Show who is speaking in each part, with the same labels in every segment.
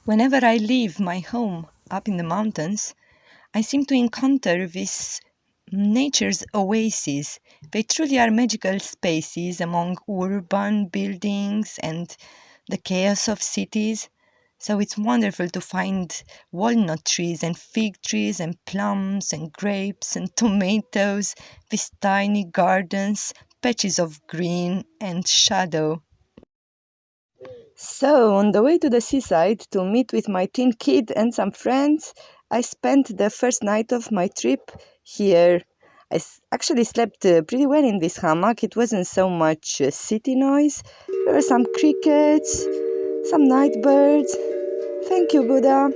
Speaker 1: Whenever I leave my home up in the mountains, I seem to encounter this nature's oases. They truly are magical spaces among urban buildings and the chaos of cities. So it's wonderful to find walnut trees and fig trees and plums and grapes and tomatoes, these tiny gardens, patches of green and shadow. So, on the way to the seaside to meet with my teen kid and some friends, I spent the first night of my trip here. Actually slept pretty well in this hammock. It wasn't so much city noise. There were some crickets, some night birds. Thank you, Buddha.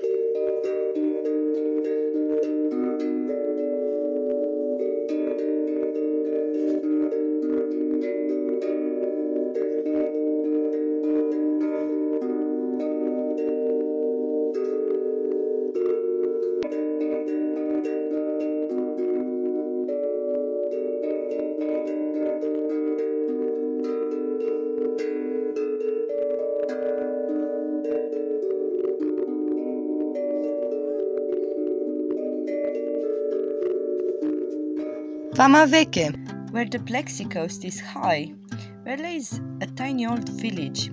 Speaker 1: Vamaveke, where the Black Sea coast is high, where lies a tiny old village.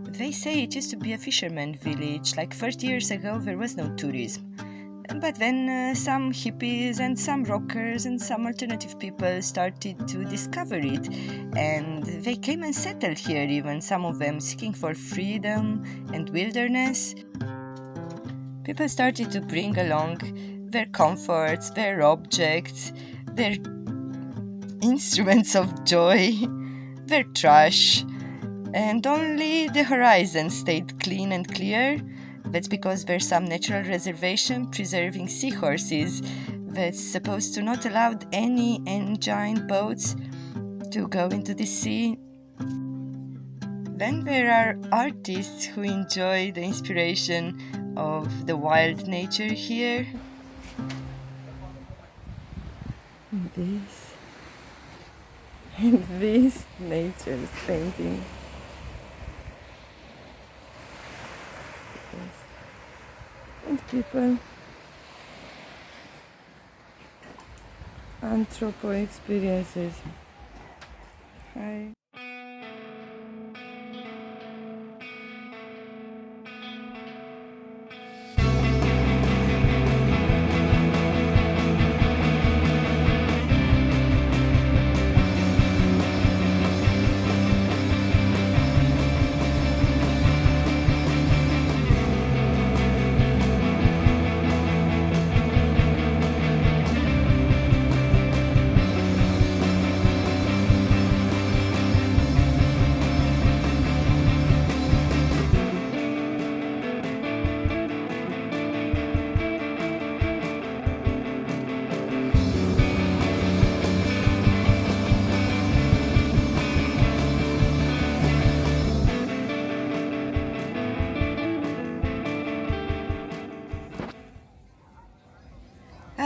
Speaker 1: They say it used to be a fisherman village. Like 30 years ago, there was no tourism. But then some hippies and some rockers and some alternative people started to discover it. And they came and settled here, even some of them seeking for freedom and wilderness. People started to bring along their comforts, their objects, their instruments of joy, their trash, and only the horizon stayed clean and clear. That's because there's some natural reservation preserving seahorses that's supposed to not allow any engine boats to go into the sea. Then there are artists who enjoy the inspiration of the wild nature here. This this nature's painting. And people anthropo experiences. Hi.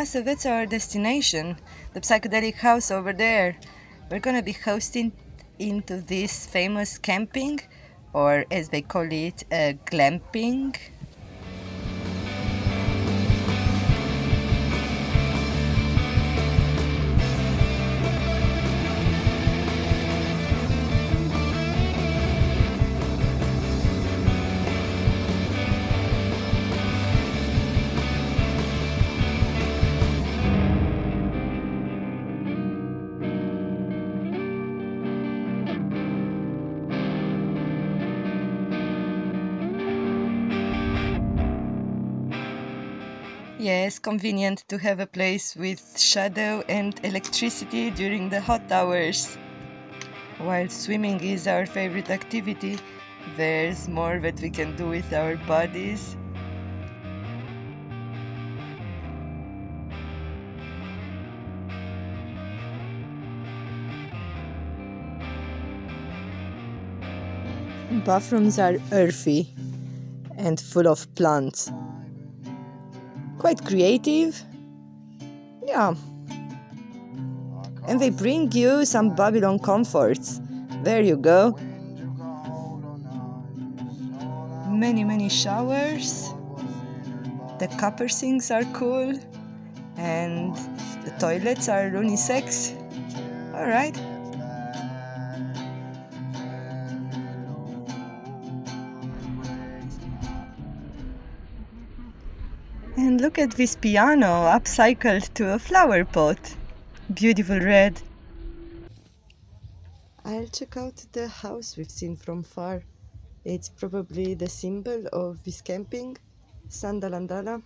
Speaker 1: So that's our destination, the psychedelic house over there. We're gonna be hosting into this famous camping, or as they call it, glamping. Yes, convenient to have a place with shadow and electricity during the hot hours. While swimming is our favorite activity, there's more that we can do with our bodies. Bathrooms are earthy and full of plants. Quite creative. Yeah. And they bring you some Babylon comforts. There you go. many showers. The copper sinks are cool, and the toilets are unisex. Alright. And look at this piano upcycled to a flower pot. Beautiful red. I'll check out the house we've seen from far. It's probably the symbol of this camping, Sandalandala.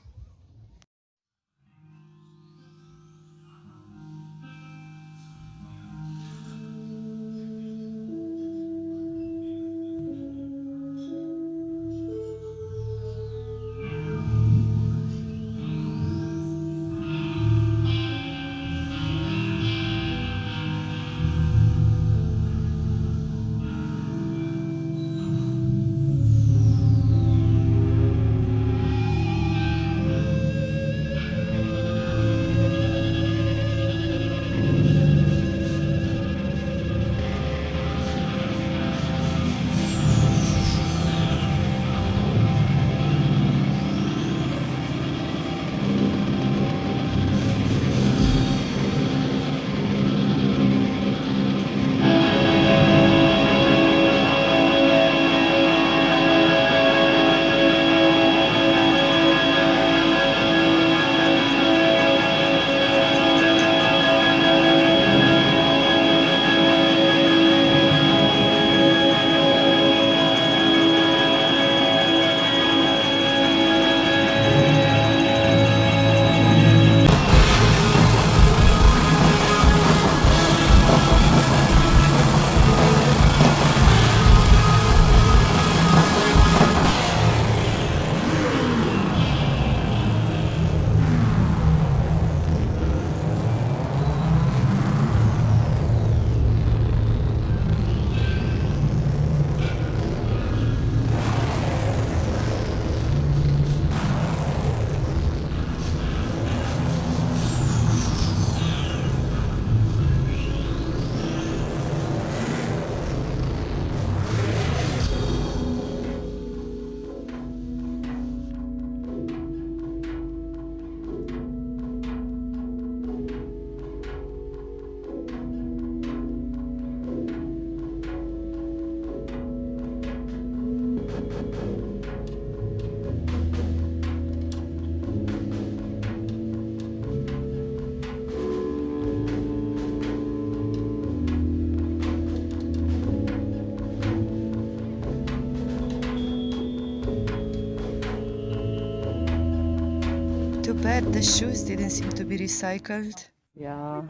Speaker 1: Too bad the shoes didn't seem to be recycled. Yeah.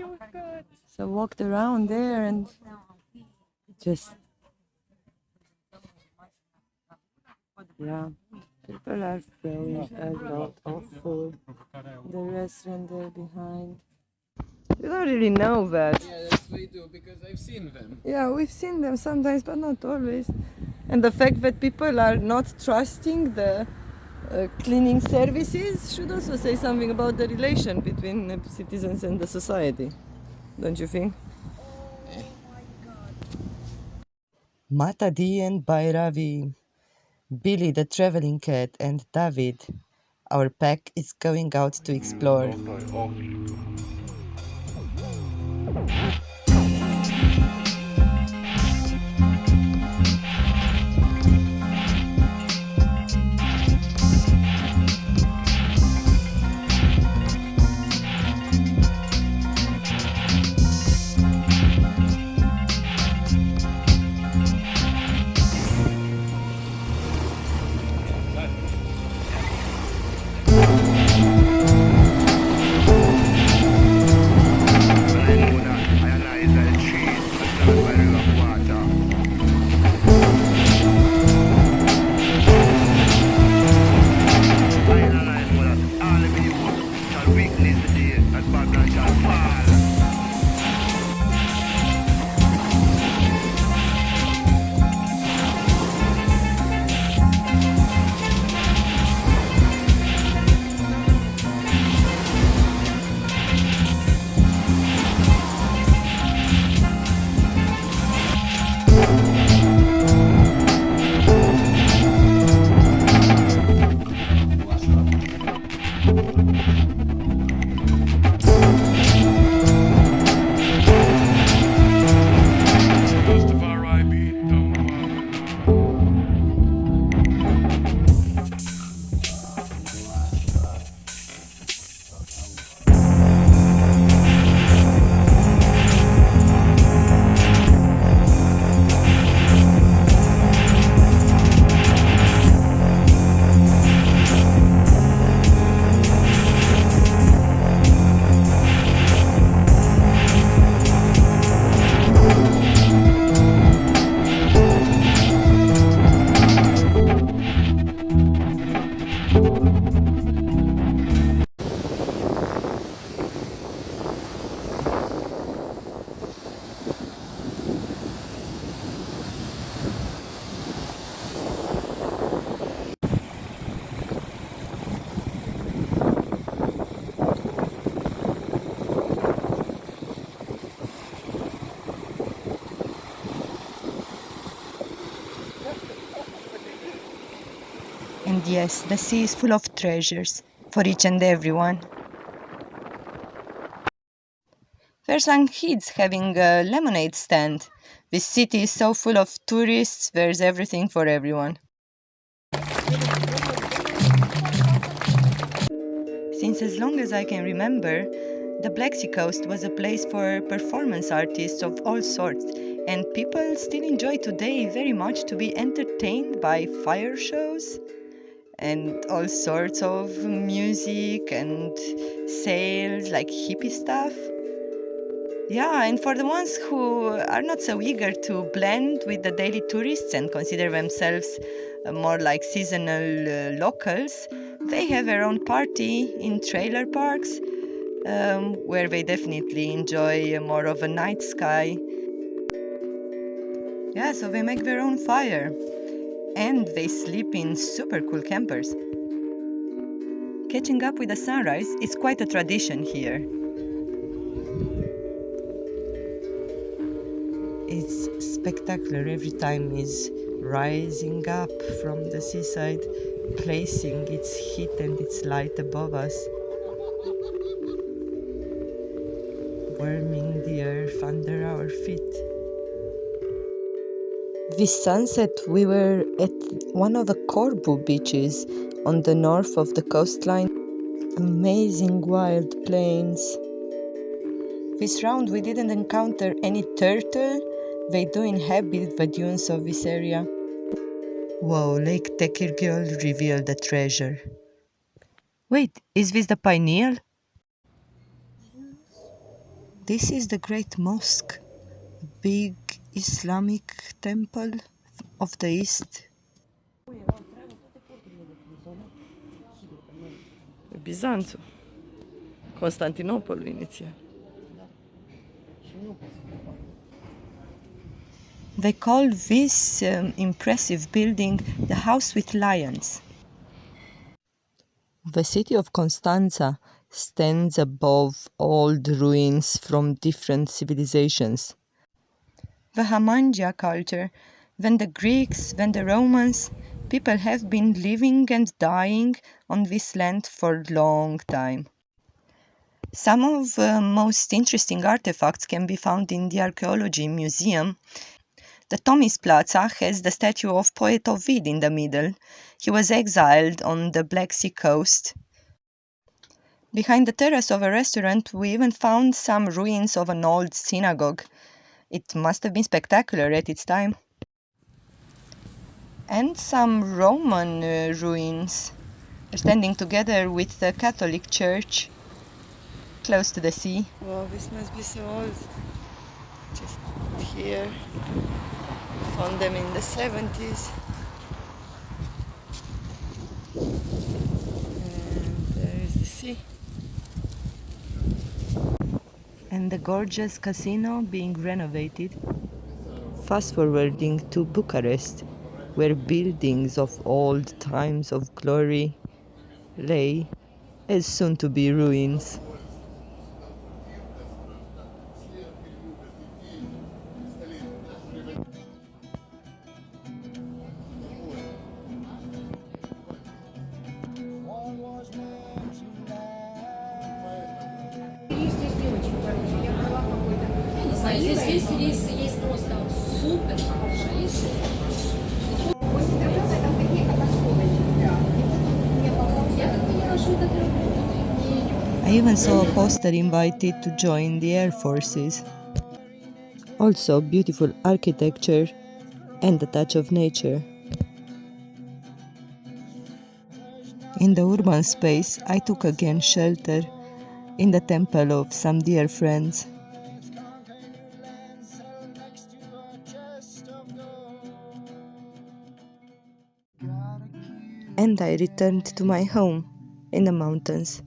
Speaker 1: So walked around there and just, yeah, people are throwing a lot of food. The restaurant there behind. You don't really know that.
Speaker 2: Yeah, yes, we do, because I've seen them.
Speaker 1: Yeah, we've seen them sometimes, but not always. And the fact that people are not trusting the cleaning services should also say something about the relation between citizens and the society, don't you think? Matadi and Bhairavi, Billy the traveling cat, and David. Our pack is going out to explore. And yes, the sea is full of treasures for each and everyone. There's some kids having a lemonade stand. This city is so full of tourists, there's everything for everyone. Since as long as I can remember, the Black Sea Coast was a place for performance artists of all sorts, and people still enjoy today very much to be entertained by fire shows and all sorts of music and sales like hippie stuff. Yeah, and for the ones who are not so eager to blend with the daily tourists and consider themselves more like seasonal locals, they have their own party in trailer parks where they definitely enjoy more of a night sky. Yeah, so they make their own fire and they sleep in super cool campers. Catching up with the sunrise is quite a tradition here. It's spectacular every time it's rising up from the seaside, placing its heat and its light above us, warming the earth under our feet. This sunset, we were at one of the Corbu beaches on the north of the coastline. Amazing wild plains. This round we didn't encounter any turtle. They do inhabit the dunes of this area. Whoa, Lake Tekirgöl revealed a treasure. Wait, is this the Pineal? This is the Great Mosque, big Islamic temple of the East. Bizanțul, Constantinopolul inițial. They call this impressive building the House with Lions. The city of Constanza stands above old ruins from different civilizations. The Hamangia culture, then the Greeks, then the Romans, people have been living and dying on this land for a long time. Some of the most interesting artifacts can be found in the Archaeology Museum. The Tomis Plaza has the statue of poet Ovid in the middle. He was exiled on the Black Sea coast. Behind the terrace of a restaurant, we even found some ruins of an old synagogue. It must have been spectacular at its time. And some Roman ruins standing together with the Catholic Church close to the sea. Wow, this must be so old. Just here. Found them in the 70s. And there is the sea. And the gorgeous casino being renovated. Fast forwarding to Bucharest, where buildings of old times of glory lay as soon to be ruins.
Speaker 3: Здесь весь рис есть просто супер хороший рис.
Speaker 1: I even saw a poster invited to join the Air Forces. Also beautiful architecture and a touch of nature. In the urban space, I took again shelter in the temple of some dear friends. And I returned to my home in the mountains.